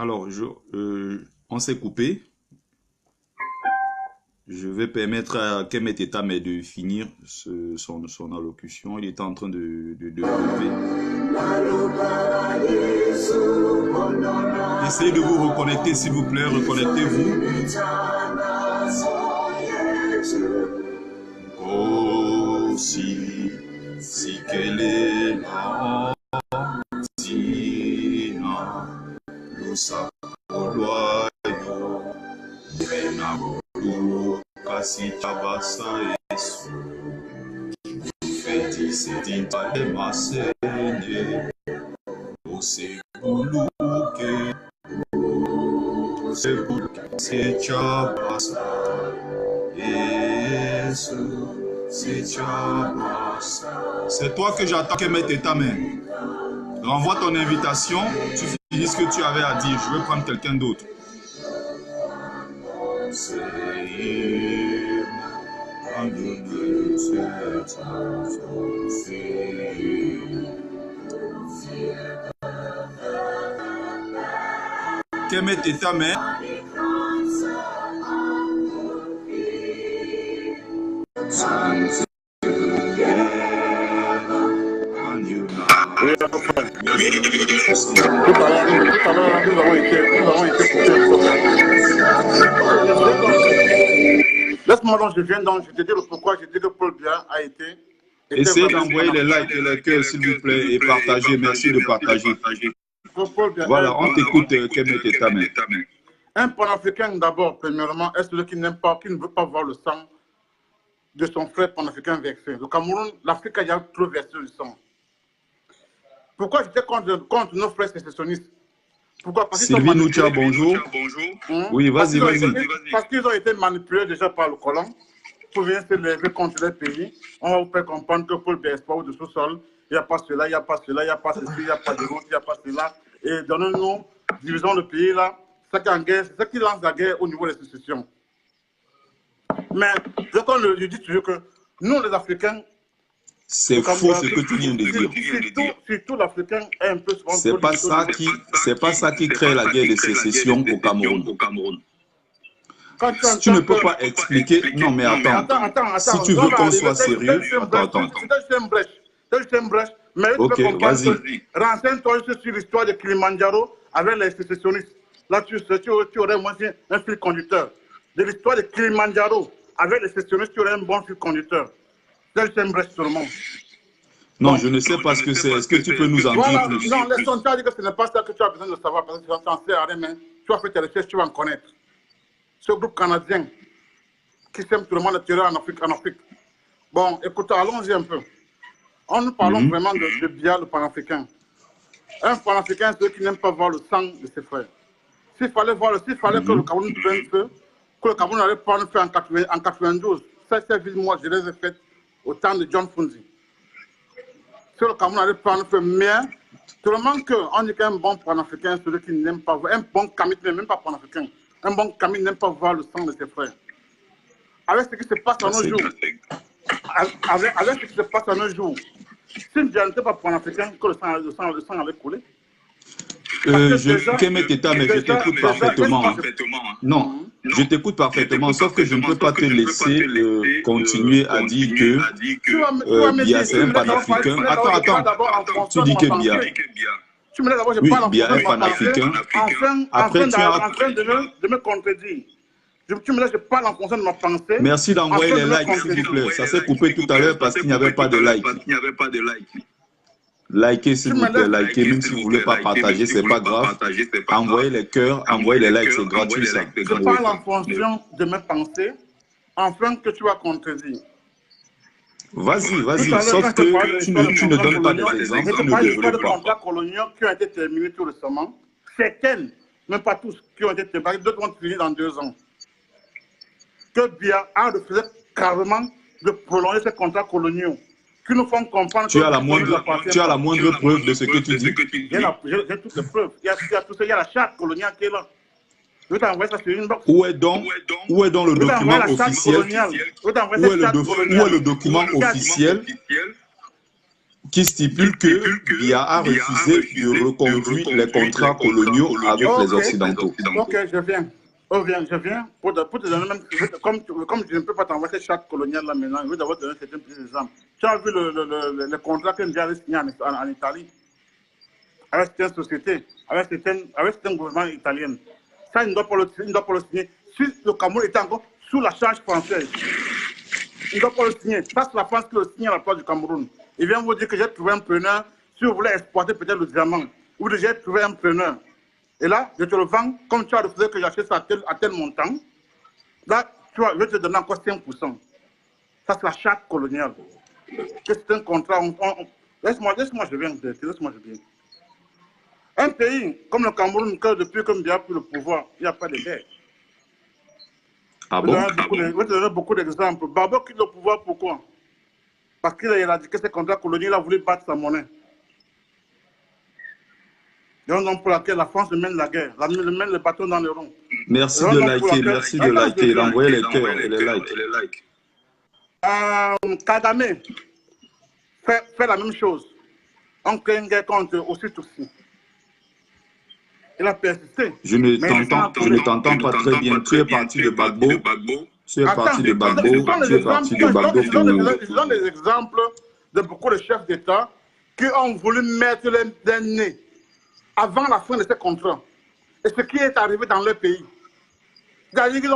Alors, on s'est coupé. Je vais permettre à Kemet Etame de finir son allocution. Il était en train de lever. Essayez de vous reconnecter, s'il vous plaît. Reconnectez-vous. Oh, si qu'elle est là, nous sapoloyo, kasi tabasa esu, feti setinta de masenye, osebuluke, se chabasa, esu, se chabasa. C'est toi que j'attends que mette ta main. Renvoie ton invitation, tu finis ce que tu avais à dire. Je vais prendre quelqu'un d'autre. Kemet Etame. Laisse-moi donc, je viens donc, je te dis le pourquoi, je dis que Paul Biya a été... Essayez d'envoyer les likes et les cœurs, s'il vous plaît, et partagez. Merci de partager. Voilà, on t'écoute, Kemet Etame. Un panafricain d'abord, premièrement, est celui qui n'aime pas, qui ne veut pas voir le sang de son frère panafricain versé. Le Cameroun, l'Afrique a déjà trop versé le sang. Pourquoi j'étais contre nos frères sécessionnistes? Pourquoi? Parce Sylvie Noucha, bonjour. Oui, vas-y. Parce qu'ils ont été manipulés déjà par le colon pour venir se lever contre les pays. On va vous faire comprendre que Paul Biya est au sous-sol. Il n'y a pas cela, il n'y a pas cela, il n'y a pas ceci, il n'y a pas de l'autre, il n'y a pas cela. Et donnez-nous, divisons le pays là. C'est ça qui lance la guerre au niveau des sécessions. Mais je dis toujours que nous, les Africains, c'est faux ce que tu viens de dire. Surtout l'Africain est un peu souvent... C'est pas ça qui crée la guerre de sécession au Cameroun. Tu ne peux pas expliquer... Non, mais attends. Si tu veux qu'on soit sérieux... Attends. C'est une brèche. Mais ok, vas-y. Renseigne-toi sur l'histoire de Kilimandjaro avec les sécessionnistes. Là, tu aurais moins un fil conducteur. De l'histoire de Kilimandjaro avec les sécessionnistes, tu aurais un bon fil conducteur. C'est une brèche sur le monde. Non, je ne sais pas ce que c'est. Est-ce que tu peux nous en dire plus? Non, laisse-moi dire que ce n'est pas ça que tu as besoin de savoir, parce que tu n'en sais rien, mais tu as fait tes recherches, tu vas en connaître. Ce groupe canadien qui sème tout le monde tirer en Afrique. Bon, écoute, allons-y un peu. Nous parlons vraiment de Biya, le panafricain. Un panafricain, c'est celui qui n'aime pas voir le sang de ses frères. S'il fallait que le Cameroun prenne feu, que le Cameroun allait prendre feu en 92, ces villes, moi, je les ai faites au temps de John Funzi. Si le Cameroun allait prendre feu, mais seulement qu'on dit qu'un bon panafricain, c'est celui qui n'aime pas voir, un bon Kamit, même pas panafricain, un bon Kamit n'aime pas voir le sang de ses frères. Avec ce qui se passe à nos jours, avec ce qui se passe à nos jours, si Biya n'était pas panafricain, que le sang avait coulé. Kemet Etame, je t'écoute parfaitement. Non, je t'écoute parfaitement, sauf que je ne peux pas te laisser continuer à dire que Biya c'est un panafricain. Attends, tu dis que Biya. Oui, Biya est panafricain. Après, tu as... en train de me contredire. Tu me laisses, je parle en fonction de ma pensée. Merci d'envoyer les likes, s'il vous plaît. Ça s'est coupé tout à l'heure parce qu'il n'y avait pas de likes. Likez, s'il vous plaît, likez. Même si vous ne voulez pas partager, ce n'est pas grave. Envoyez les cœurs, envoyez les likes, c'est gratuit ça. Je parle en fonction de mes pensées, afin que tu vas contredire. Vas-y, sauf que tu ne donnes pas des exemples, tu ne développes pas. De contrats coloniaux qui ont été terminés tout récemment, certaines, même pas tous, qui ont été terminés, d'autres vont finir dans 2 ans. Que Biya a refusé carrément de prolonger ces contrats coloniaux qui nous font comprendre tu as la moindre preuve de ce que tu dis. J'ai toutes les preuves. Il y a la charte coloniale qui est là. Je vais t'envoyer ça sur une box. Où est donc le document officiel? Où est le document officiel qui stipule que Biya a refusé de reconduire les contrats coloniaux avec les Occidentaux. Ok, je viens. Je viens pour te donner même, comme je ne peux pas t'envoyer cette charte coloniale là maintenant, je vais d'abord te donner certains petits exemples. Tu as vu le contrat que Biya a signé en Italie avec certaines sociétés, avec certains gouvernements italiens. Ça, il ne doit pas le signer. Si le Cameroun était encore sous la charge française, il ne doit pas le signer. Ça, c'est la France qui le signe à la place du Cameroun. Il vient vous dire que j'ai trouvé un preneur. Si vous voulez exploiter peut-être le diamant, ou j'ai trouvé un preneur. Et là, je te le vends, comme tu as refusé que j'achète ça à tel montant. Là, tu vois, je vais te donner encore 5%. Ça, c'est la charte coloniale. C'est un contrat. Laisse-moi, je viens. Laisse-moi, je viens. Un pays comme le Cameroun, que depuis que Biya a pris le pouvoir, il n'y a pas de guerre. Ah bon? Je vais te donner beaucoup d'exemples. Babo quitte le pouvoir, pourquoi? Parce qu'il a éradiqué ses contrats coloniaux, il a voulu battre sa monnaie. C'est un nom pour laquelle la France mène la guerre, mène le bâton dans le rond. Merci de liker, d'envoyer les cœurs et les likes. Kagame fait la même chose. On crée une guerre contre aussi Tutsi. Il a persisté. Je ne t'entends pas très bien. Tu es parti de Gbagbo. Tu es parti de Gbagbo. Je donne des exemples de beaucoup de chefs d'État qui ont voulu mettre les nez avant la fin de ces contrats. Et ce qui est arrivé dans leur pays. C'est-à-dire que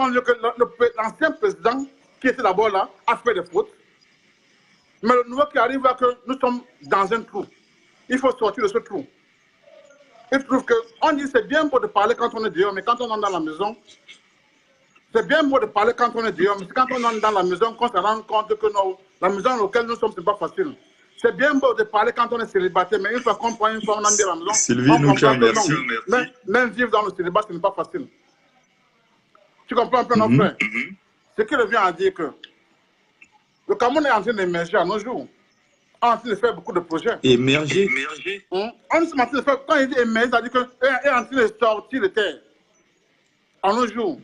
l'ancien président qui était d'abord là a fait des fautes. Mais le nouveau qui arrive là que nous sommes dans un trou. Il faut sortir de ce trou. Il trouve qu'on dit c'est bien beau de parler quand on est dehors, mais quand on est dans la maison, c'est bien beau de parler quand on est dehors, mais c'est quand on est dans la maison qu'on se rend compte que la maison dans laquelle nous sommes, ce n'est pas facile. C'est bien beau de parler quand on est célibataire, mais une fois qu'on prend une fois, on a mis à la maison. Sylvie Noucha, merci. Même vivre dans le célibat, ce n'est pas facile. Tu comprends un peu, notre frère? Ce qui revient à dire que le Cameroun est en train d'émerger à nos jours. On est en train de faire beaucoup de projets. Émerger. On est en train de faire, quand il dit émerger, ça veut dire qu'il est en train de sortir de terre. À nos jours,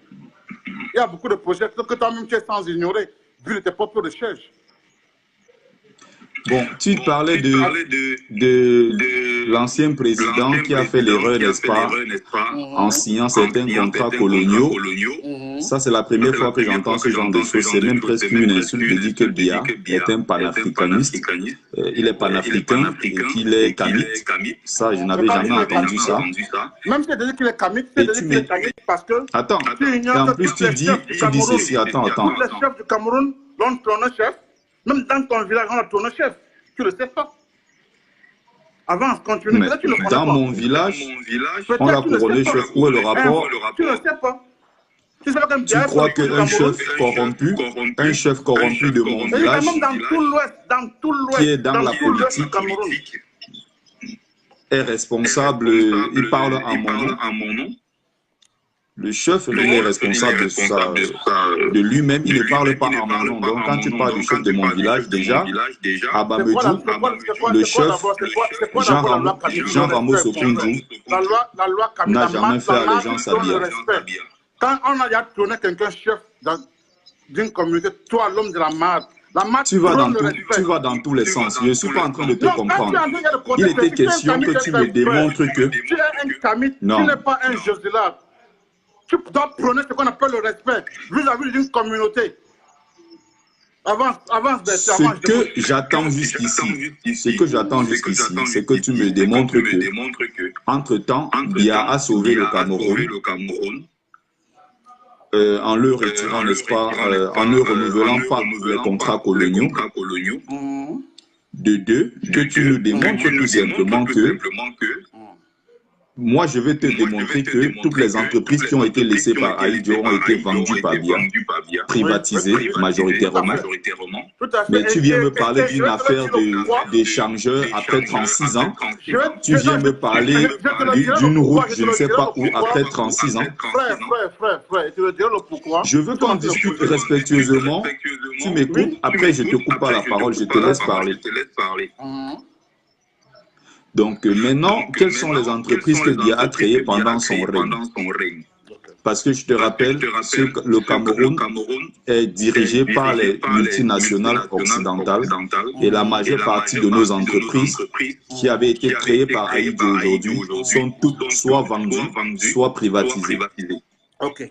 il y a beaucoup de projets que toi-même tu es sans ignorer, vu tes propres recherches. Bon, tu parlais de l'ancien président qui a fait l'erreur, n'est-ce pas, en signant certains contrats coloniaux. Ça, c'est la première fois que j'entends ce genre de choses. C'est même presque une insulte de dire que Biya est un panafricaniste. Il est panafricain et qu'il est kamite. Ça, je n'avais jamais entendu ça. Même si tu dis qu'il est kamite, c'est de dire qu'il est kamite parce que... Attends, et en plus tu dis ceci, attends. Tous les chefs du Cameroun l'ont tourné chef. Même dans ton village, on a tourné chef. Tu ne le sais pas. Avance, continue. Mais tu le connais dans pas. Mon village, on l'a couronné chef. Où est le rapport? Tu ne le sais pas. Tu crois qu'un chef corrompu de mon village, qui est dans la politique, est responsable, il parle en mon nom? Le chef, il est responsable de lui-même, il ne parle pas en mon nom. Donc, quand tu parles du chef de mon village, déjà, à Bamedjou, le chef, Jean Ramos Okundjou, n'a jamais fait allégeance à Biya. Quand on a tourné quelqu'un chef d'une communauté, toi, l'homme de la marde, tu vas dans tous les sens. Je ne suis pas en train de te comprendre. Il était question que tu me démontres que... Tu es un kamite, tu n'es pas un Josilab. Tu dois prôner ce qu'on appelle le respect vis-à-vis d'une communauté. Avance, Ce que j'attends jusqu'ici, c'est que tu me démontres que, entre-temps, Biya a sauvé le Cameroun en le retirant, n'est-ce pas, en ne renouvelant pas les contrats coloniaux. De deux, que tu nous démontres tout simplement que moi, je vais te démontrer que toutes les entreprises qui ont été laissées par Ahidjo ont été vendues par Biya, privatisées majoritairement. Mais tu viens me parler d'une affaire d'échangeur après 36 ans. Tu viens me parler d'une route, je ne sais pas où, après 36 ans. Je veux qu'on discute respectueusement. Tu m'écoutes, après je ne te coupe pas la parole, je te laisse parler. Donc maintenant, quelles sont les entreprises que Biya a créées pendant son règne? Parce que je te rappelle, le Cameroun est dirigé par les multinationales occidentales et la majeure partie de nos entreprises qui avaient été créées par Ahidjo aujourd'hui sont toutes soit vendues, soit privatisées. Ok.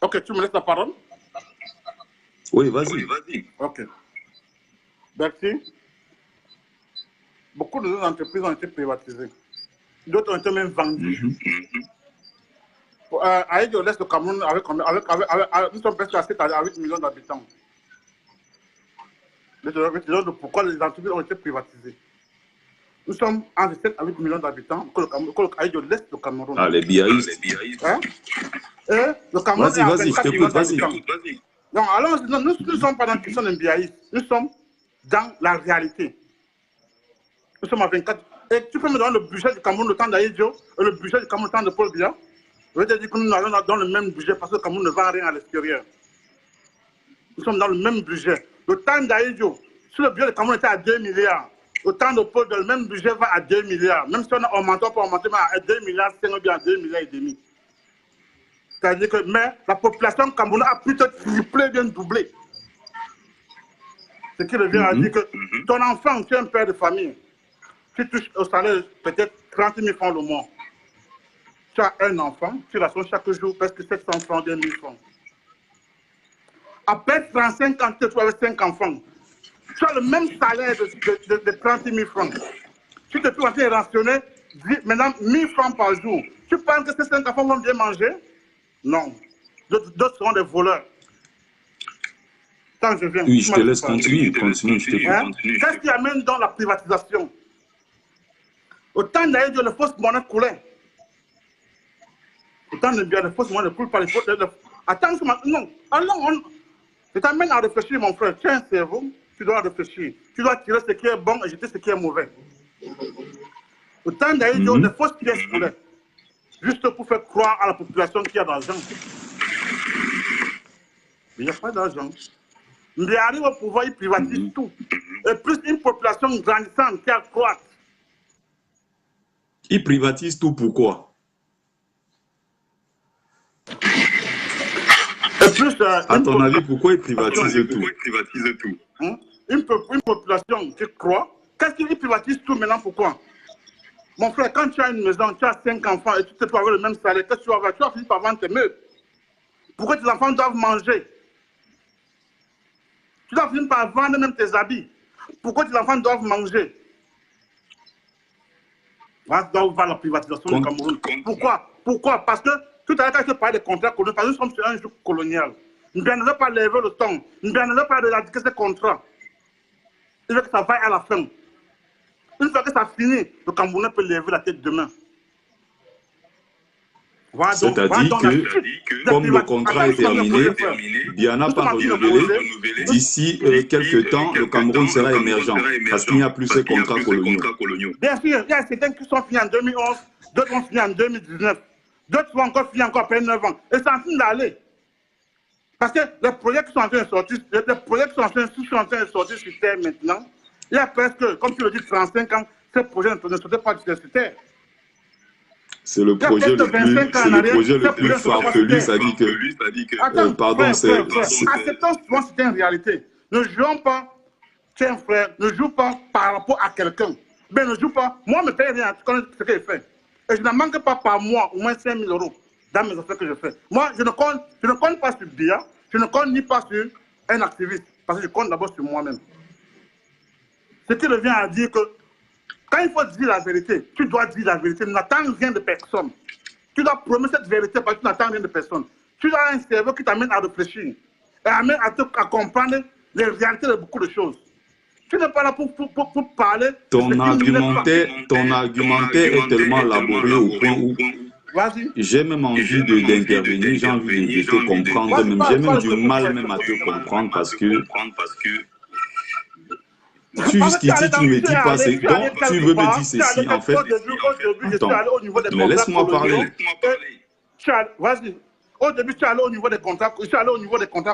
Ok, tu me laisses la parole? Oui, vas-y. Ok. Merci. Beaucoup de nos entreprises ont été privatisées. D'autres ont été même vendues. Ahidjo laisse le Cameroun nous sommes presque à 7 à 8 millions d'habitants. Pourquoi les entreprises ont été privatisées? Nous sommes entre 7 à 8 millions d'habitants que Ahidjo laisse le Cameroun. Ah, les biaïstes. Hein? Et le Cameroun est à 24 millions d'habitants. Donc, alors, nous ne sommes pas dans la question d'un biaïsme. Nous sommes dans la réalité. Nous sommes à 24. Et tu peux me donner le budget du Cameroun le temps d'Ahidjo et le budget du Cameroun le temps de Paul Biya? Je veux te dire que nous allons dans le même budget parce que le Cameroun ne vend rien à l'extérieur. Nous sommes dans le même budget. Le temps d'Ahidjo, si le budget du Cameroun était à 2 milliards, le temps de Paul Biya, le même budget va à 2 milliards. Même si on a augmenté, on peut augmenter à 2 milliards, c'est bien à 2 milliards et demi. C'est-à-dire que mais la population camerounaise a plutôt triplé, bien doublé. Ce qui revient à dire que ton enfant, tu es un père de famille, tu touches au salaire peut-être 30 000 francs le mois. Tu as un enfant, tu la sonnes chaque jour presque 700 francs, 2 000 francs. Après 35 ans, tu as 5 enfants. Tu as le même salaire de 30 000 francs. Tu te trouves en train de rationner maintenant 1 000 francs par jour. Tu penses que ces 5 enfants vont bien manger? Non. D'autres seront des voleurs. Quand je viens. Oui, je te laisse continuer. Continue, je t'écoute. Qu'est-ce qui amène dans la privatisation? Au temps d'Ahidjo, les fausses monnaies coulaient. Au temps de bien, les fausses monnaies ne coulent pas. Attends, non. Alors, je t'amène à réfléchir, mon frère. Tu as un cerveau, tu dois réfléchir. Tu dois tirer ce qui est bon et jeter ce qui est mauvais. Au temps d'Ahidjo, les fausses pièces coulaient. Juste pour faire croire à la population qu'il y a de l'argent. Mais il n'y a pas d'argent. Mais il arrive au pouvoir, il privatise tout. Et plus une population grandissante qui accroît. Il privatise tout, pourquoi? Et plus, à ton avis, pourquoi il privatise tout? Une population qui croit, qu'est-ce qu'il privatise tout maintenant? Pourquoi? Mon frère, quand tu as une maison, tu as 5 enfants et tu te trouves avec le même salaire, qu'est-ce que tu vas faire? Tu vas finir par vendre tes meubles. Pourquoi tes enfants doivent manger? Tu dois finir par vendre même tes habits. Pourquoi tes enfants doivent manger? Voilà où va la privatisation du Cameroun. Pourquoi? Parce que tout à l'heure, quand je parlais des contrats coloniaux, parce que nous sommes sur un jour colonial. Nous ne devons pas lever le ton. Nous ne devons pas éradiquer ces contrats. Il veut que ça vaille à la fin. Une fois que ça finit, le Camerounais peut lever la tête demain. C'est-à-dire que, comme le contrat est terminé, Biya n'a pas renouvelé. D'ici quelques temps, le Cameroun sera émergent, parce qu'il n'y a plus ces contrats coloniaux. Bien sûr, il y a certains qui sont finis en 2011, d'autres vont finir en 2019, d'autres vont encore finir encore après 9 ans. Et c'est en train d'aller. Parce que les projets qui sont en train de sortir, sur terre maintenant, il y a presque, comme tu le dis, 35 ans, ces projets ne sortaient pas sur terre. C'est le projet le plus farfelu, ça dit que... pardon, c'est... Acceptons souvent c'est une réalité. Ne jouons pas, tiens frère, ne joue pas par rapport à quelqu'un. Ben ne joue pas, moi je ne me paye rien, tu connais ce que je fais. Et je ne manque pas par mois au moins 5 000 € dans mes affaires que je fais. Moi, je ne compte pas sur Biya, je ne compte ni pas sur un activiste, parce que je compte d'abord sur moi-même. Ce qui revient à dire que quand il faut dire la vérité, tu dois dire la vérité. Tu n'attends rien de personne. Tu dois promettre cette vérité parce que tu n'attends rien de personne. Tu as un cerveau qui t'amène à réfléchir et amène à comprendre les réalités de beaucoup de choses. Tu n'es pas là pour parler. Ton argumentaire est tellement laborieux au point où j'ai même envie d'intervenir, j'ai envie de te comprendre, même j'ai même du mal même à te comprendre parce que tu jusqu'ici, tu ne me dis pas, donc tu veux me dire ceci, en fait. Attends, mais laisse-moi parler. Vas-y. Au début, tu es allé au niveau des contrats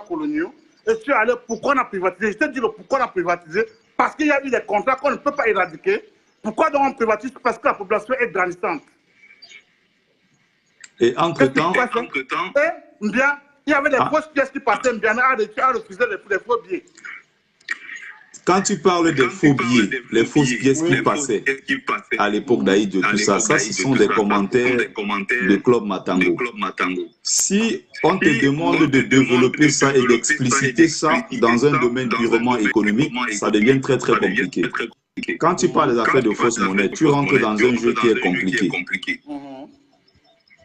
coloniaux et tu es allé pourquoi on a privatisé. Je te dis le pourquoi on a privatisé. Parce qu'il y a eu des contrats qu'on ne peut pas éradiquer. Pourquoi donc on privatise? Parce que la population est grandissante. Et entre-temps... Il y avait des fausses pièces qui passaient, tu as refusé les faux billets. Quand tu parles des faux billets, les fausses pièces qui passaient à l'époque d'Aïd, tout ça, ce sont des commentaires de Club Matango. Si on te demande de développer ça et d'expliciter ça dans un domaine purement économique, ça devient très très compliqué. Quand tu parles des affaires de fausses monnaies, tu rentres dans un jeu qui est compliqué.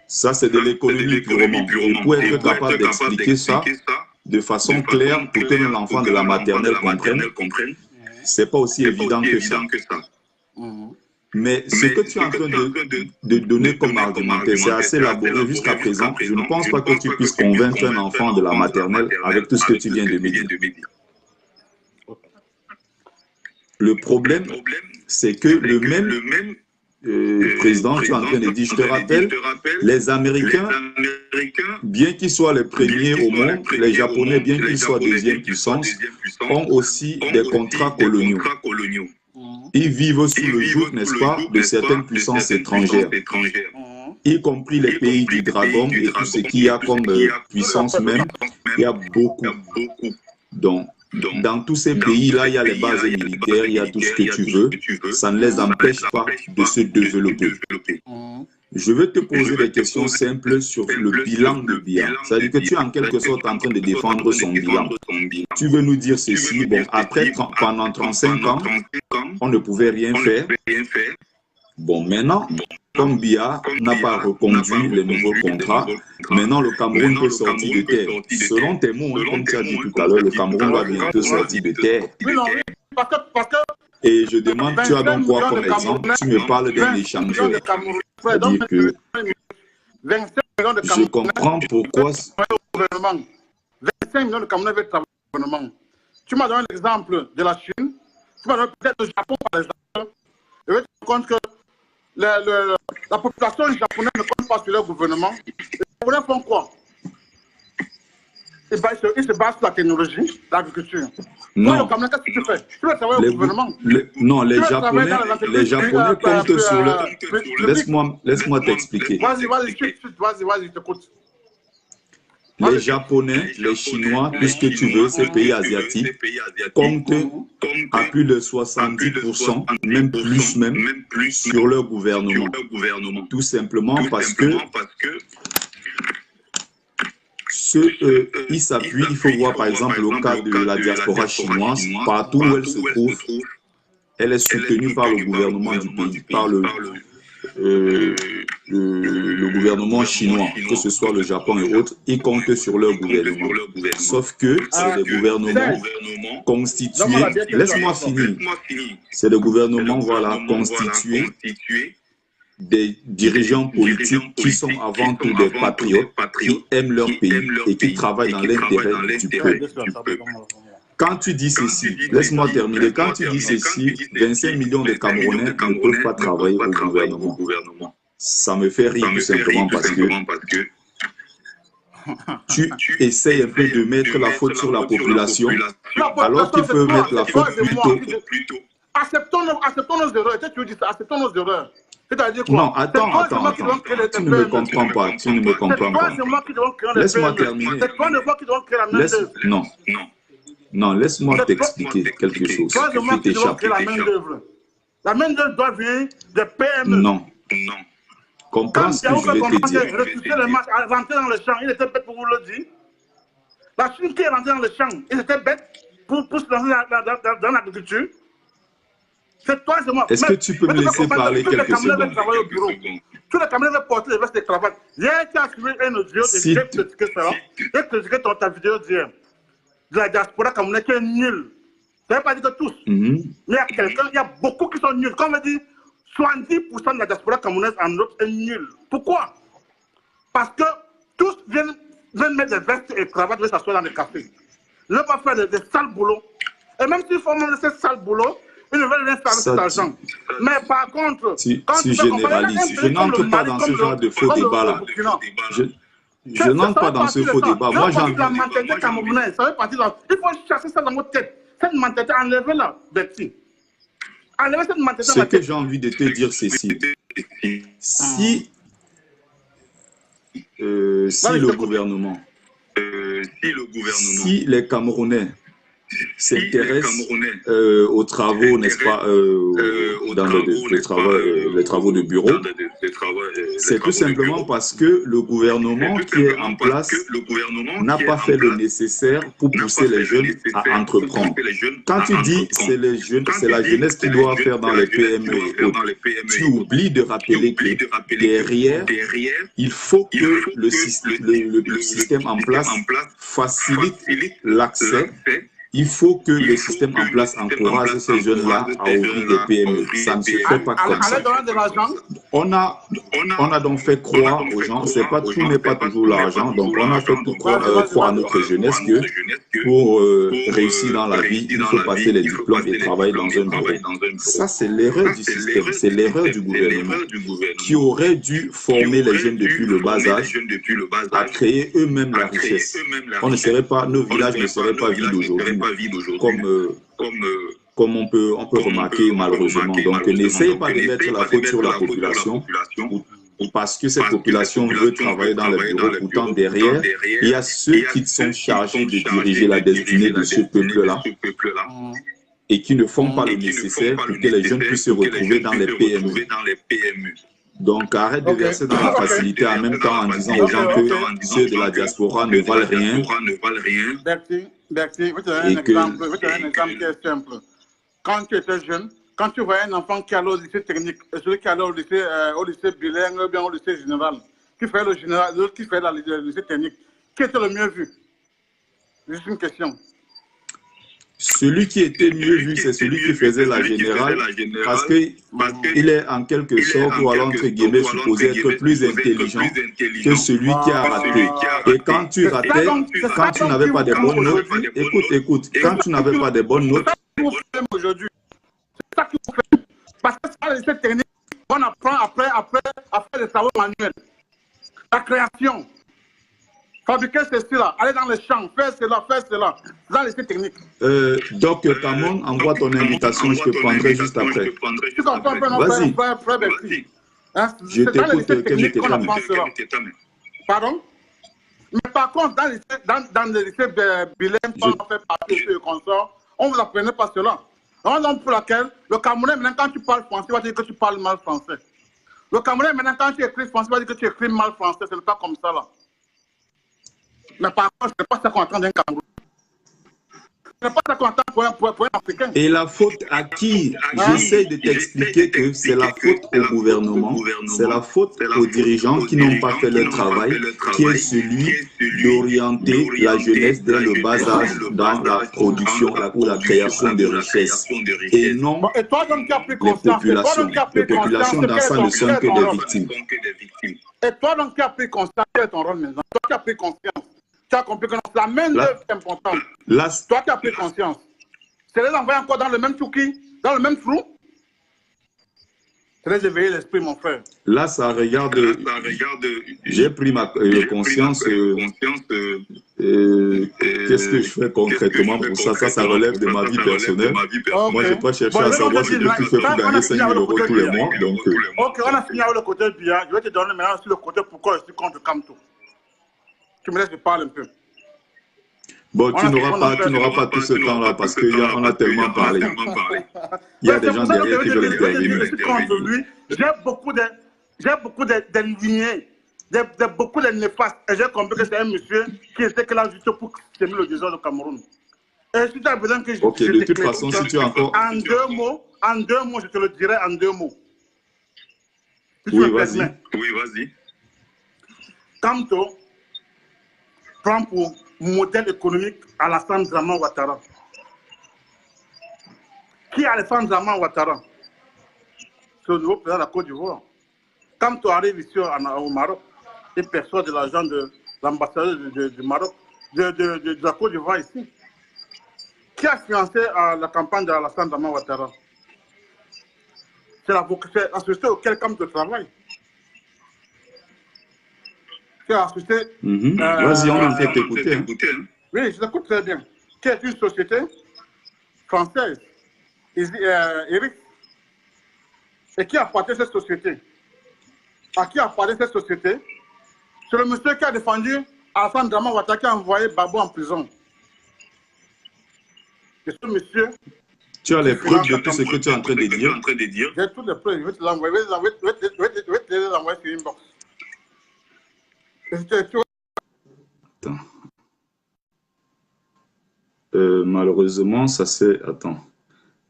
Ça, c'est de l'économie purement. Et pour être capable d'expliquer ça de façon claire pour que l'enfant de la maternelle comprenne, c'est pas aussi évident que ça. Mais ce que tu es en train de donner comme argumentaire, c'est assez laborieux jusqu'à présent. Je ne pense pas que tu puisses convaincre un enfant de la maternelle avec tout ce que tu viens de me dire. Le problème, c'est que le même président, tu es en train de dire, je te rappelle, les Américains, bien qu'ils soient les premiers au monde, les Japonais, bien qu'ils soient deuxième puissance, ont aussi des contrats coloniaux. Ils vivent sous le joug, n'est-ce pas, de certaines puissances étrangères, y compris les pays du dragon et tout ce qu'il y a comme puissance même, il y a beaucoup. Donc, dans tous ces pays-là, il y a les bases militaires, il y a tout ce que tu veux. Ça ne les empêche pas de se développer. Je veux te poser des questions simples sur le bilan de Biya. C'est-à-dire que tu es en quelque sorte en train de défendre son bilan. Tu veux nous dire ceci, bon, après, pendant 35 ans, on ne pouvait rien faire. Bon, maintenant, comme Biya n'a pas reconduit les nouveaux contrats, maintenant le Cameroun peut sortir de terre. Selon tes mots, comme tu as dit tout à l'heure, le Cameroun va bientôt sortir de terre. Et je demande, tu as donc quoi comme exemple? Tu me parles d'un échangeur. C'est-à-dire que je comprends pourquoi... 25 millions de Camerounais veulent travailler au gouvernement. Tu m'as donné l'exemple de la Chine, tu m'as donné peut-être le Japon par exemple. Je vais te rendre compte que la population japonaise ne compte pas sur leur gouvernement. Les Japonais font quoi? Ils se basent sur la technologie, l'agriculture. Non. Qu'est-ce que tu fais? Tu veux travailler au gouvernement? Non, les Japonais comptent sur leur... Laisse-moi t'expliquer. Vas-y, je t'écoute. Les Japonais, les Chinois, tout ce que tu veux, ces pays asiatiques, comptent à plus de 70%, même plus, sur leur gouvernement. Tout simplement parce que ils s'appuient, il faut voir par exemple le cas de la diaspora chinoise, partout où elle se trouve, elle est soutenue par le gouvernement du pays, par le gouvernement chinois, que ce soit le Japon et autres, ils comptent sur leur gouvernement. Sauf que c'est des gouvernements constitués, laisse-moi finir, c'est des gouvernements voilà, constitués des dirigeants politiques qui sont avant tout des patriotes, qui aiment leur pays et qui travaillent dans l'intérêt du peuple. Quand tu dis ceci, laisse-moi terminer, quand tu dis ceci, 25 millions de Camerounais ne peuvent pas travailler au gouvernement. Ça me fait rire tout simplement parce que tu essayes un peu de mettre la faute sur la population, alors qu'il faut mettre la faute plutôt... Acceptons nos erreurs, tu dis ça, acceptons nos erreurs. C'est-à-dire quoi? Non, attends, tu ne me comprends pas, Laisse-moi terminer. Non, laisse-moi t'expliquer quelque chose. La main-d'œuvre doit venir des PME. Non. Comprends ce que je vais te dire. Refuser le match, rentrer dans le champ, il était bête pour vous le dire. La Chine qui est rentrée dans le champ, il était bête pour se lancer dans l'agriculture. C'est toi et moi. Est-ce que tu peux me laisser parler quelques secondes? Tous les Camerounais veulent porter les vestes de cravate. Hier, tu as suivi une vidéo j'ai critiqué ça. J'ai critiqué ta vidéo d'hier. De la diaspora camerounaise qui est nulle. Ça ne veut pas dire que tous. Mais il y a beaucoup qui sont nuls. Comme on dit, 70% de la diaspora camerounaise en Europe est nulle. Pourquoi? Parce que tous viennent mettre des vestes et cravates, veulent s'asseoir dans les cafés. Ils ne veulent pas faire des sales boulots. Et même s'ils font même ces sales boulots, ils ne veulent rien faire avec cet argent. Mais par contre, quand tu généralises, je n'entre pas dans ce genre de faux débat-là. Je n'entre pas dans ce faux débat. Moi, j'en... La mentalité camerounaise, ça veut partir dans... Il faut chasser ça dans votre tête. Cette mentalité, enlevez-la, Betty. Enlevez cette mentalité dans Ce la tête. que j'ai envie de te dire, c'est si si le gouvernement, si les Camerounais s'intéressent aux travaux, n'est-ce pas, dans les travaux de bureau, c'est tout simplement parce que le gouvernement qui est en place n'a pas fait le nécessaire pour pousser les jeunes à entreprendre. Quand tu dis c'est les jeunes, c'est la jeunesse qui doit faire dans les PME et autres, tu oublies de rappeler que derrière, il faut que le système en place facilite l'accès. Il faut que le système en place encourage ces jeunes-là à ouvrir des PME. Ça ne se fait pas comme ça. On a donc fait croire aux gens, tout n'est pas toujours l'argent, donc on a fait croire à notre jeunesse que pour réussir dans la vie, il faut passer les diplômes et travailler dans un bureau. Ça, c'est l'erreur du système, c'est l'erreur du gouvernement qui aurait dû former les jeunes depuis le bas âge à créer eux-mêmes la richesse. Nos villages ne seraient pas vides aujourd'hui. Comme on peut remarquer malheureusement. Donc, n'essayez pas de mettre la faute sur la population parce que cette population veut travailler dans les bureaux. Pourtant, derrière, il y a ceux qui sont chargés de diriger la destinée de ce peuple-là et qui ne font pas le nécessaire pour que les jeunes puissent se retrouver dans les PME. Donc, arrête de verser dans la facilité en même temps en disant aux gens que ceux de la diaspora ne valent rien. Bertie, je vais te donner un exemple qui est simple. Quand tu étais jeune, quand tu voyais un enfant qui allait au lycée technique, et celui qui allait au lycée bilingue, ou bien au lycée général, qui fait l'autre qui fait le lycée technique, qui était le mieux vu? Juste une question. Celui qui était mieux vu, c'est celui qui faisait la générale, parce qu'il est en quelque sorte, ou alors entre guillemets, supposé être plus intelligent que celui qui a raté. Et quand tu ratais, quand tu n'avais pas de bonnes notes, écoute, quand tu n'avais pas de bonnes notes... Aujourd'hui, c'est ça qui vous fait. Parce que c'est lycée technique, on apprend après à faire des travaux manuels. La création. Fabriquer ceci-là, aller dans les champs, faire cela, dans les techniques. Doc Camon, envoie ton invitation, je te prendrai juste après. Tu comprends un peu, non, frère Bertie? Je t'écoute, Kémy Kétame. Pardon? Mais par contre, dans les lycées bilingues, quand on fait partie de consort, on ne vous apprenait pas cela. Raison pour laquelle le Camerounais, maintenant, quand tu parles français, il va dire que tu parles mal français. Le Camerounais, maintenant, quand tu écris français, il va dire que tu écris mal français. Ce n'est pas comme ça, là. Mais par contre, ce n'est pas ça qu'on entend d'un Cameroun. Ce n'est pas ça qu'on entend pour un Africain. Et la faute à qui? J'essaie de t'expliquer que c'est la faute au gouvernement, c'est la faute aux dirigeants qui n'ont pas fait leur travail, qui est celui d'orienter la jeunesse dès le bas âge dans la production ou la création de richesses. Et non les populations. Les populations dans ça ne sont que des victimes. Et toi donc qui as pris conscience, quel est ton rôle maintenant? Toi qui as pris conscience. Tu as compris que la main d'œuvre est importante. Toi qui as pris conscience. C'est les envoyer encore dans le même chouki, dans le même flou. C'est les éveiller l'esprit, mon frère. Là, ça regarde. J'ai pris ma conscience. Qu'est-ce que je fais concrètement pour ça? Ça relève de ma vie personnelle. Moi, je n'ai pas cherché à savoir ce que tu fais pour gagner 5 000 € tous les mois. Donc, ok, on a fini avec le côté billard. Je vais te donner maintenant sur le côté pourquoi je suis contre Kamto. Tu me laisses me parler un peu. Bon, tu n'auras pas tout ce temps-là parce qu'on a tellement parlé. Il y a des gens derrière qui veulent intervenir. J'ai beaucoup de lignées, beaucoup de néfastes. Et j'ai compris que c'est un monsieur qui était que là juste pour semer le désordre au Cameroun. Et si tu as besoin que je ok, de toute façon, si tu as encore... En deux mots, je te le dirai en 2 mots. Oui, vas-y. Kamto prend pour modèle économique Alassane Dramane Ouattara. Qui est Alassane Dramane Ouattara? C'est le nouveau président de la Côte d'Ivoire. Quand tu arrives ici au Maroc, il perçoit de l'argent de l'ambassadeur du Maroc, de la Côte d'Ivoire ici. Qui a financé la campagne d'Alassane Dramane Ouattara? C'est la société auquel Kamto travaille. Vas-y, on en fait t'écouter. Oui, je t'écoute très bien. Qui est une société française, Eric. Et qui a apporté cette société? À qui a apporté cette société? C'est le monsieur qui a défendu Alassane Dramane Ouattara qui a envoyé Babo en prison. Et ce monsieur... Tu as les preuves de tout ce que tu es en train de dire? J'ai toutes les preuves. Je vais te l'envoyer. Je vais te les envoyer sur inbox. Attends. Malheureusement, ça c'est... Attends.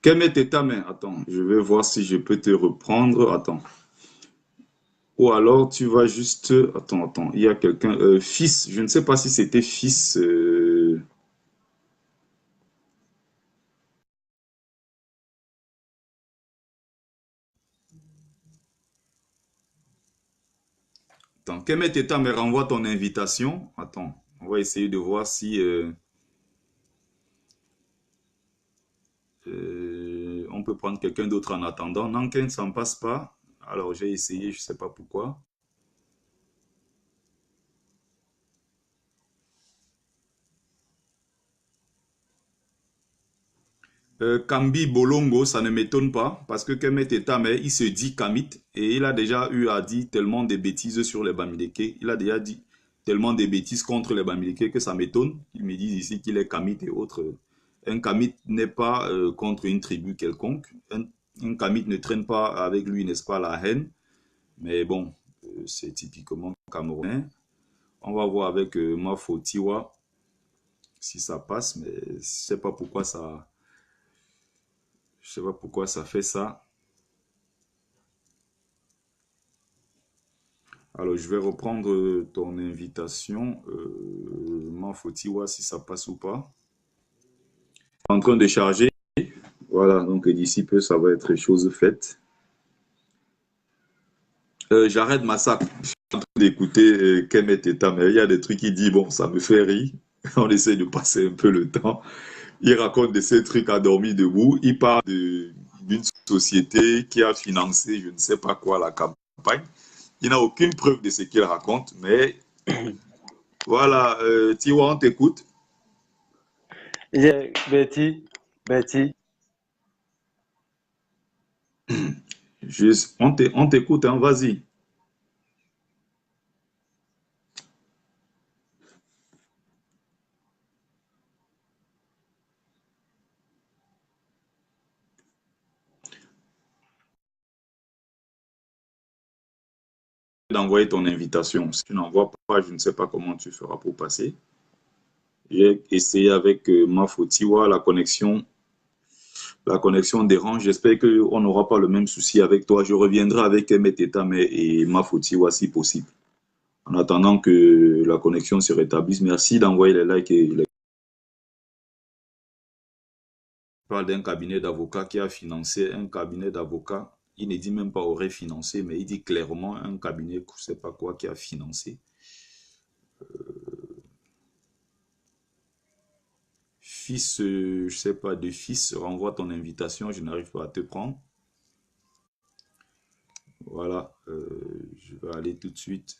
Kemet est ta main. Attends, je vais voir si je peux te reprendre. Attends. Ou alors tu vas juste... Attends. Il y a quelqu'un... fils. Je ne sais pas si c'était fils... Attends, Kemet Teta me renvoie ton invitation. Attends, on va essayer de voir si on peut prendre quelqu'un d'autre en attendant. Nankin, ça ne passe pas. Alors, j'ai essayé, je ne sais pas pourquoi. Kambi Bolongo, ça ne m'étonne pas, parce que Kemet Teta, mais il se dit Kamit, et il a déjà eu à dire tellement de bêtises sur les Bamileke. Il a déjà dit tellement de bêtises contre les Bamileke que ça m'étonne. Ils me disent ici qu'il est Kamit et autres. Un Kamit n'est pas contre une tribu quelconque. Un Kamit ne traîne pas avec lui, n'est-ce pas, la haine. Mais bon, c'est typiquement camerounais. On va voir avec Mafo Tiwa si ça passe, mais je ne sais pas pourquoi ça... Je ne sais pas pourquoi ça fait ça. Alors, je vais reprendre ton invitation. Mafo Tiwa, si ça passe ou pas. En train de charger. Voilà, donc d'ici peu, ça va être chose faite. J'arrête ma sac. Je suis en train d'écouter Kemet Teta, mais il y a des trucs qui disent, bon, ça me fait rire. On essaie de passer un peu le temps. Il raconte de ces trucs à dormir debout. Il parle d'une société qui a financé, je ne sais pas quoi, la campagne. Il n'a aucune preuve de ce qu'il raconte, mais voilà, Tiwa, on t'écoute. Betty. On t'écoute, hein, vas-y. D'envoyer ton invitation. Si tu n'envoies pas, je ne sais pas comment tu feras pour passer. J'ai essayé avec Mafo Tiwa, la connexion dérange. J'espère qu'on n'aura pas le même souci avec toi. Je reviendrai avec Kemet Teta et Mafo Tiwa si possible. En attendant que la connexion se rétablisse, merci d'envoyer les likes et les... Je parle d'un cabinet d'avocats qui a financé un cabinet d'avocats. Il ne dit même pas aurait financé, mais il dit clairement un cabinet, je ne sais pas quoi, qui a financé. Fils, je ne sais pas, de fils, renvoie ton invitation, je n'arrive pas à te prendre. Voilà, je vais aller tout de suite.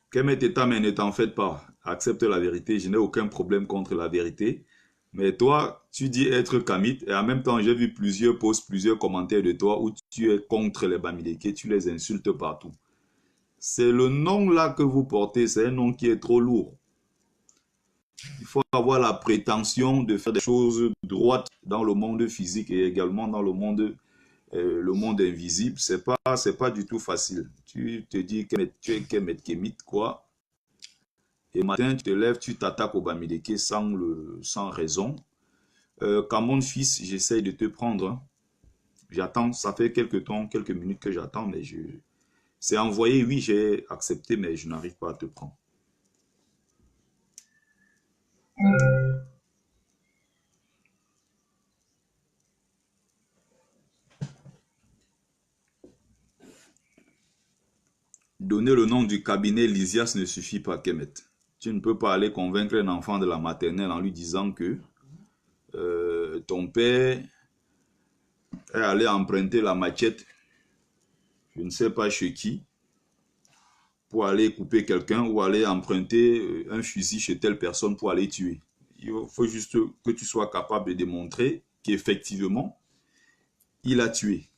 Kemet Teta, mais ne t'en faites pas. Accepte la vérité. Je n'ai aucun problème contre la vérité. Mais toi, tu dis être Kamit. Et en même temps, j'ai vu plusieurs posts, plusieurs commentaires de toi où tu es contre les Bamileke. Tu les insultes partout. C'est le nom là que vous portez. C'est un nom qui est trop lourd. Il faut avoir la prétention de faire des choses droites dans le monde physique et également dans le monde invisible. C'est pas du tout facile. Tu te dis que tu es Kemet Kemit, quoi. Et le matin, tu te lèves, tu t'attaques au Bamileke sans raison. Kamon fils, j'essaye de te prendre. Hein. J'attends, ça fait quelques minutes que j'attends, mais c'est envoyé, oui, j'ai accepté, mais je n'arrive pas à te prendre. Donner le nom du cabinet Lysias ne suffit pas, Kemet. Tu ne peux pas aller convaincre un enfant de la maternelle en lui disant que ton père est allé emprunter la machette, je ne sais pas chez qui, pour aller couper quelqu'un ou aller emprunter un fusil chez telle personne pour aller tuer. Il faut juste que tu sois capable de démontrer qu'effectivement, il a tué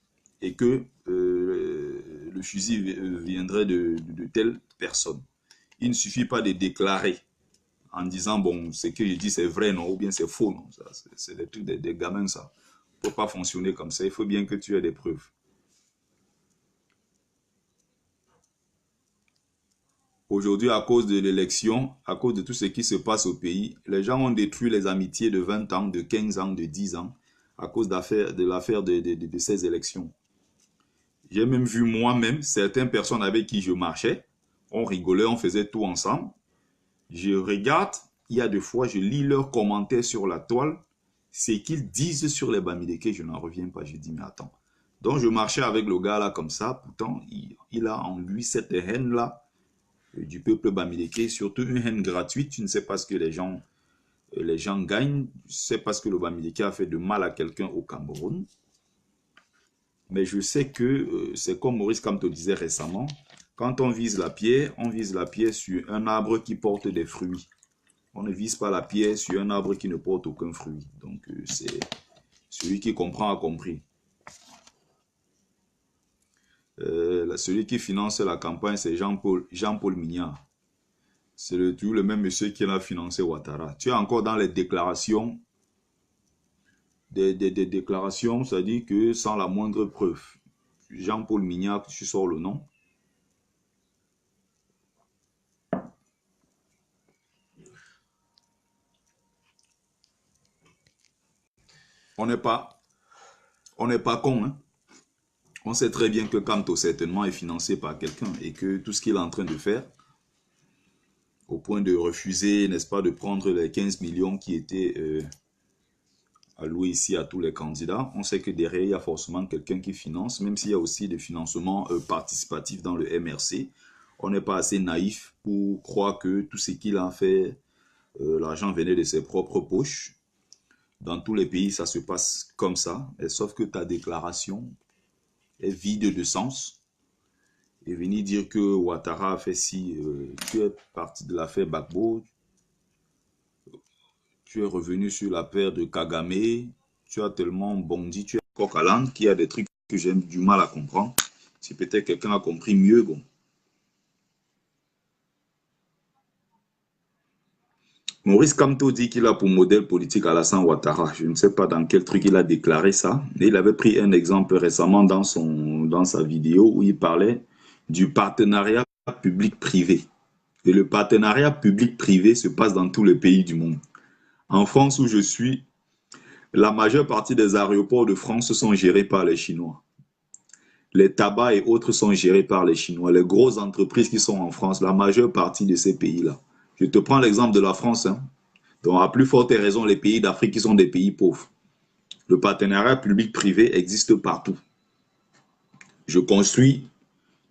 et que le fusil viendrait de telle personne. Il ne suffit pas de déclarer en disant, bon, ce que je dis c'est vrai, non, ou bien c'est faux, non. C'est des trucs des gamins, ça. Il ne faut pas fonctionner comme ça. Il faut bien que tu aies des preuves. Aujourd'hui, à cause de l'élection, à cause de tout ce qui se passe au pays, les gens ont détruit les amitiés de 20 ans, de 15 ans, de 10 ans, à cause de l'affaire de ces élections. J'ai même vu moi-même certaines personnes avec qui je marchais, on rigolait, on faisait tout ensemble. Je regarde, il y a des fois, je lis leurs commentaires sur la toile, ce qu'ils disent sur les Bamileke, je n'en reviens pas, je dis mais attends. Donc je marchais avec le gars là comme ça, pourtant il a en lui cette haine-là, du peuple Bamileke, surtout une haine gratuite. Tu ne sais pas ce que les gens gagnent, c'est parce que le Bamileke a fait de mal à quelqu'un au Cameroun. Mais je sais que c'est comme Maurice Kamto disait récemment, quand on vise la pierre sur un arbre qui porte des fruits. On ne vise pas la pierre sur un arbre qui ne porte aucun fruit. Donc c'est celui qui comprend a compris. Celui qui finance la campagne, c'est Jean-Paul Mignard. C'est le même monsieur qui a financé Ouattara. Tu es encore dans les déclarations. Des déclarations, c'est-à-dire que sans la moindre preuve. Jean-Paul Mignard, tu sors le nom. On n'est pas con, hein. On sait très bien que Kamto certainement est financé par quelqu'un et que tout ce qu'il est en train de faire, au point de refuser, n'est-ce pas, de prendre les 15 millions qui étaient alloués ici à tous les candidats, on sait que derrière, il y a forcément quelqu'un qui finance, même s'il y a aussi des financements participatifs dans le MRC. On n'est pas assez naïf pour croire que tout ce qu'il a fait, l'argent venait de ses propres poches. Dans tous les pays, ça se passe comme ça, et sauf que ta déclaration est vide de sens. Et venir dire que Ouattara a fait si, tu es parti de l'affaire Gbagbo, tu es revenu sur l'affaire de Kagame, tu as tellement bondi, tu es coq à l'âne, qu'il y a des trucs que j'ai du mal à comprendre. Si peut-être quelqu'un a compris mieux, bon. Maurice Kamto dit qu'il a pour modèle politique Alassane Ouattara. Je ne sais pas dans quel truc il a déclaré ça. Mais il avait pris un exemple récemment dans sa vidéo où il parlait du partenariat public-privé. Et le partenariat public-privé se passe dans tous les pays du monde. En France où je suis, la majeure partie des aéroports de France sont gérés par les Chinois. Les tabacs et autres sont gérés par les Chinois. Les grosses entreprises qui sont en France, la majeure partie de ces pays-là. Je te prends l'exemple de la France. Hein. Donc, à plus forte raison, les pays d'Afrique qui sont des pays pauvres. Le partenariat public-privé existe partout. Je construis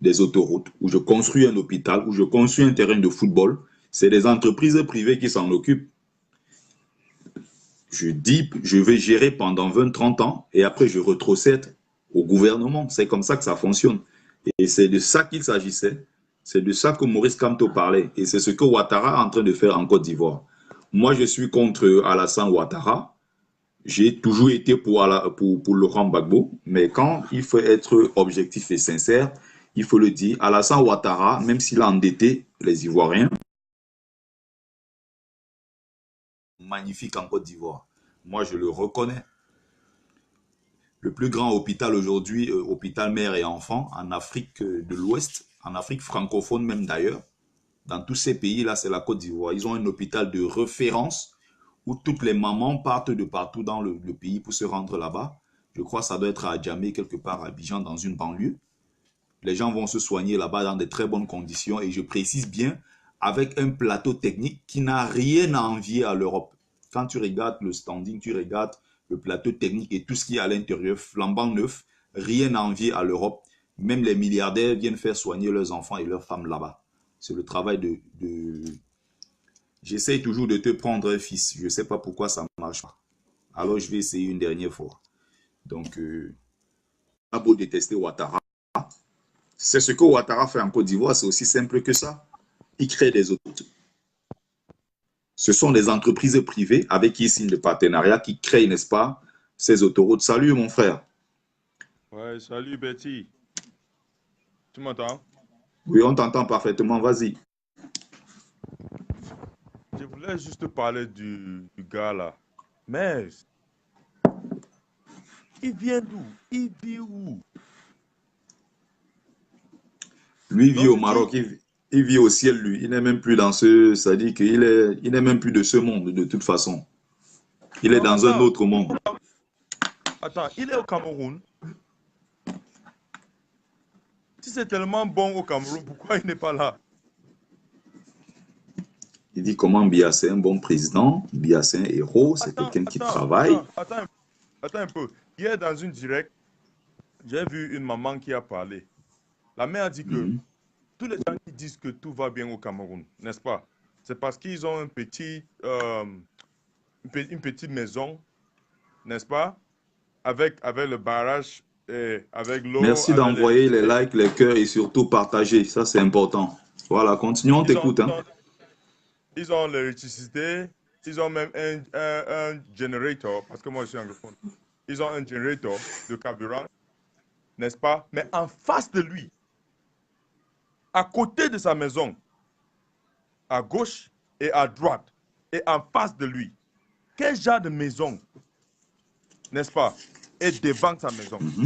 des autoroutes, ou je construis un hôpital, ou je construis un terrain de football. C'est des entreprises privées qui s'en occupent. Je dis, je vais gérer pendant 20-30 ans, et après je retrocède au gouvernement. C'est comme ça que ça fonctionne. Et c'est de ça qu'il s'agissait. C'est de ça que Maurice Kamto parlait. Et c'est ce que Ouattara est en train de faire en Côte d'Ivoire. Moi, je suis contre Alassane Ouattara. J'ai toujours été pour Laurent Gbagbo. Mais quand il faut être objectif et sincère, il faut le dire. Alassane Ouattara, même s'il a endetté les Ivoiriens, magnifique en Côte d'Ivoire. Moi, je le reconnais. Le plus grand hôpital aujourd'hui, hôpital mère et enfant, en Afrique de l'Ouest, en Afrique francophone même d'ailleurs, dans tous ces pays-là, c'est la Côte d'Ivoire. Ils ont un hôpital de référence où toutes les mamans partent de partout dans le pays pour se rendre là-bas. Je crois que ça doit être à Djamé, quelque part à Abidjan, dans une banlieue. Les gens vont se soigner là-bas dans de très bonnes conditions. Et je précise bien, avec un plateau technique qui n'a rien à envier à l'Europe. Quand tu regardes le standing, tu regardes le plateau technique et tout ce qui est à l'intérieur, flambant neuf, rien à envier à l'Europe. Même les milliardaires viennent faire soigner leurs enfants et leurs femmes là-bas. C'est le travail de... J'essaye toujours de te prendre un fils. Je ne sais pas pourquoi ça ne marche pas. Alors je vais essayer une dernière fois. Donc, on a beau détester Ouattara. C'est ce que Ouattara fait en Côte d'Ivoire. C'est aussi simple que ça. Il crée des autoroutes. Ce sont des entreprises privées avec qui ils signent le partenariat qui créent, n'est-ce pas, ces autoroutes. Salut mon frère. Ouais, salut Betty. Tu m'entends? Oui, on t'entend parfaitement, vas-y. Je voulais juste te parler du gars là. Mais il vient d'où? Il vit où? Lui, il vit Donc au je dis, Maroc, il vit au ciel, lui. Il n'est même plus dans ce... C'est-à-dire il n'est même plus de ce monde, de toute façon. Il est non, dans un attends, autre monde. attends, il est au Cameroun. Si c'est tellement bon au Cameroun, pourquoi il n'est pas là? Il dit comment Biya, c'est un bon président. Biya, c'est un héros. C'est Attends, quelqu'un qui attends, travaille. attends, attends, attends un peu. Hier, dans une direct, j'ai vu une maman qui a parlé. La mère a dit que Mhm. tous les gens qui disent que tout va bien au Cameroun, n'est-ce pas? C'est parce qu'ils ont une petite maison, n'est-ce pas? Avec le barrage, et avec l'eau, Merci avec d'envoyer les l'électricité. likes, les cœurs et surtout partager. Ça, c'est important. Voilà, continuons, on Ils ont, t'écoute. Hein. ils ont l'électricité, ils ont même un generator, parce que moi je suis anglophone. Ils ont un generator de carburant, n'est-ce pas? Mais en face de lui, à côté de sa maison, à gauche et à droite, et en face de lui, quel genre de maison, n'est-ce pas, est devant sa maison? Mhm.